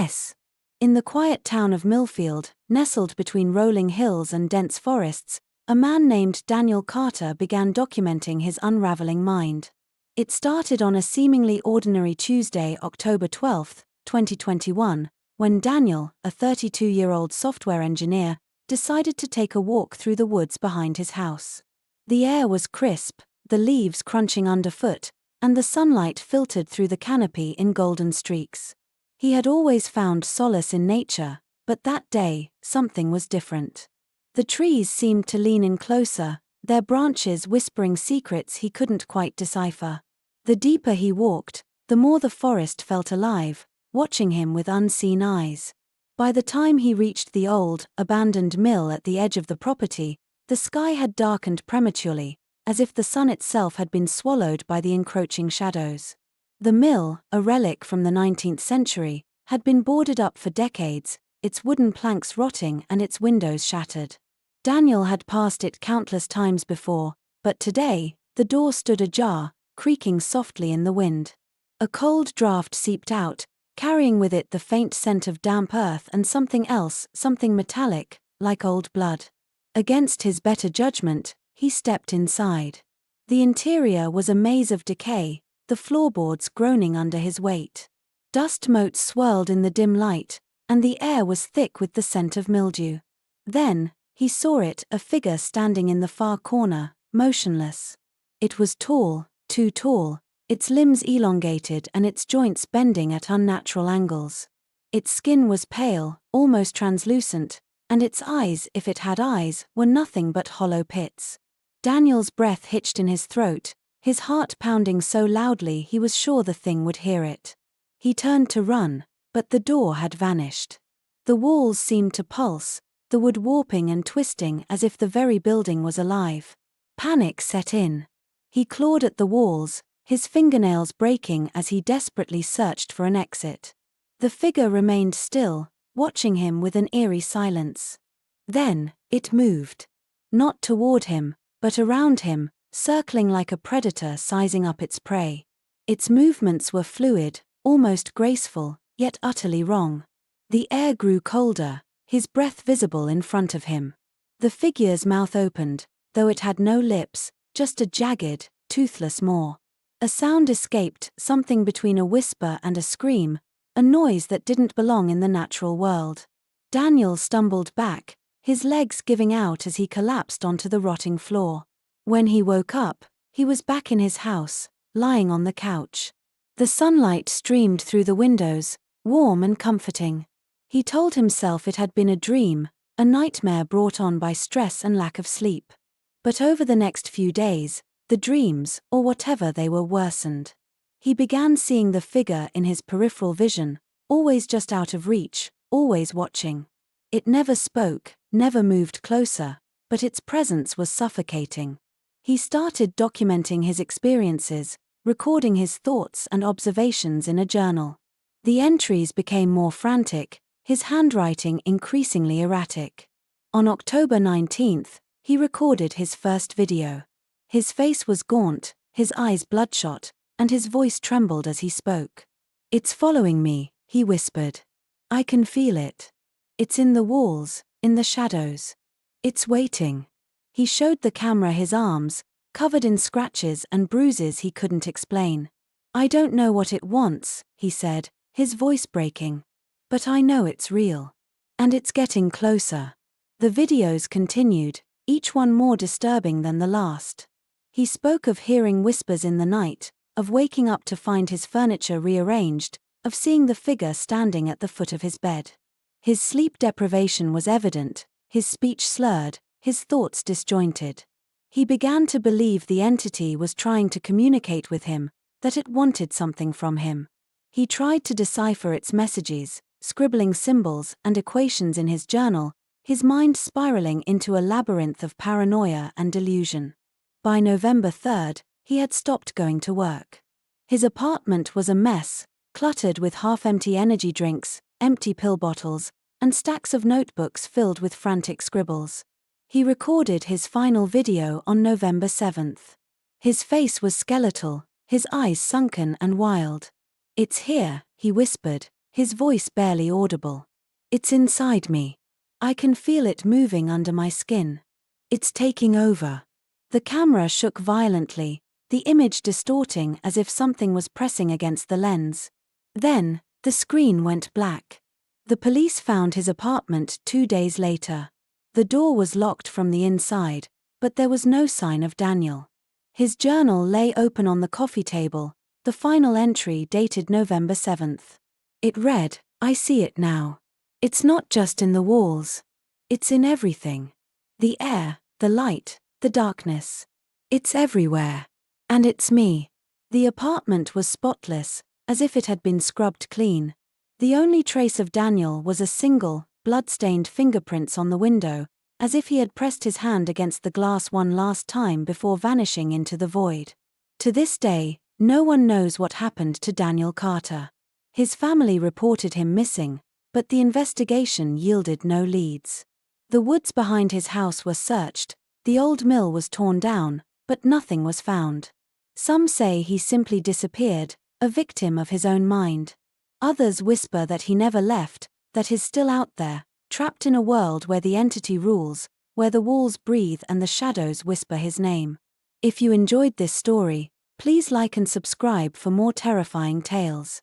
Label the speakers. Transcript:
Speaker 1: S. In the quiet town of Millfield, nestled between rolling hills and dense forests, a man named Daniel Carter began documenting his unraveling mind. It started on a seemingly ordinary Tuesday, October 12, 2021, when Daniel, a 32-year-old software engineer, decided to take a walk through the woods behind his house. The air was crisp, the leaves crunching underfoot, and the sunlight filtered through the canopy in golden streaks. He had always found solace in nature, but that day, something was different. The trees seemed to lean in closer, their branches whispering secrets he couldn't quite decipher. The deeper he walked, the more the forest felt alive, watching him with unseen eyes. By the time he reached the old, abandoned mill at the edge of the property, the sky had darkened prematurely, as if the sun itself had been swallowed by the encroaching shadows. The mill, a relic from the 19th century, had been boarded up for decades, its wooden planks rotting and its windows shattered. Daniel had passed it countless times before, but today, the door stood ajar, creaking softly in the wind. A cold draft seeped out, carrying with it the faint scent of damp earth and something else, something metallic, like old blood. Against his better judgment, he stepped inside. The interior was a maze of decay, the floorboards groaning under his weight. Dust motes swirled in the dim light, and the air was thick with the scent of mildew. Then, he saw it, a figure standing in the far corner, motionless. It was tall, too tall, its limbs elongated and its joints bending at unnatural angles. Its skin was pale, almost translucent, and its eyes, if it had eyes, were nothing but hollow pits. Daniel's breath hitched in his throat, his heart pounding so loudly he was sure the thing would hear it. He turned to run, but the door had vanished. The walls seemed to pulse, the wood warping and twisting as if the very building was alive. Panic set in. He clawed at the walls, his fingernails breaking as he desperately searched for an exit. The figure remained still, watching him with an eerie silence. Then, it moved. Not toward him, but around him, circling like a predator sizing up its prey. Its movements were fluid, almost graceful, yet utterly wrong. The air grew colder, his breath visible in front of him. The figure's mouth opened, though it had no lips, just a jagged, toothless maw. A sound escaped, something between a whisper and a scream, a noise that didn't belong in the natural world. Daniel stumbled back, his legs giving out as he collapsed onto the rotting floor. When he woke up, he was back in his house, lying on the couch. The sunlight streamed through the windows, warm and comforting. He told himself it had been a dream, a nightmare brought on by stress and lack of sleep. But over the next few days, the dreams, or whatever they were, worsened. He began seeing the figure in his peripheral vision, always just out of reach, always watching. It never spoke, never moved closer, but its presence was suffocating. He started documenting his experiences, recording his thoughts and observations in a journal. The entries became more frantic, his handwriting increasingly erratic. On October 19th, he recorded his first video. His face was gaunt, his eyes bloodshot, and his voice trembled as he spoke. "It's following me," he whispered. "I can feel it. It's in the walls, in the shadows. It's waiting." He showed the camera his arms, covered in scratches and bruises he couldn't explain. "I don't know what it wants," he said, his voice breaking. "But I know it's real. And it's getting closer." The videos continued, each one more disturbing than the last. He spoke of hearing whispers in the night, of waking up to find his furniture rearranged, of seeing the figure standing at the foot of his bed. His sleep deprivation was evident, his speech slurred, his thoughts disjointed. He began to believe the entity was trying to communicate with him, that it wanted something from him. He tried to decipher its messages, scribbling symbols and equations in his journal, his mind spiraling into a labyrinth of paranoia and delusion. By November 3rd, he had stopped going to work. His apartment was a mess, cluttered with half-empty energy drinks, empty pill bottles, and stacks of notebooks filled with frantic scribbles. He recorded his final video on November 7th. His face was skeletal, his eyes sunken and wild. "It's here," he whispered, his voice barely audible. "It's inside me. I can feel it moving under my skin. It's taking over." The camera shook violently, the image distorting as if something was pressing against the lens. Then, the screen went black. The police found his apartment 2 days later. The door was locked from the inside, but there was no sign of Daniel. His journal lay open on the coffee table, the final entry dated November 7th. It read, "I see it now. It's not just in the walls. It's in everything. The air, the light, the darkness. It's everywhere. And it's me." The apartment was spotless, as if it had been scrubbed clean. The only trace of Daniel was a single, blood-stained fingerprints on the window, as if he had pressed his hand against the glass one last time before vanishing into the void. To this day, no one knows what happened to Daniel Carter. His family reported him missing, but the investigation yielded no leads. The woods behind his house were searched, the old mill was torn down, but nothing was found. Some say he simply disappeared, a victim of his own mind. Others whisper that he never left, that he's still out there, trapped in a world where the entity rules, where the walls breathe and the shadows whisper his name. If you enjoyed this story, please like and subscribe for more terrifying tales.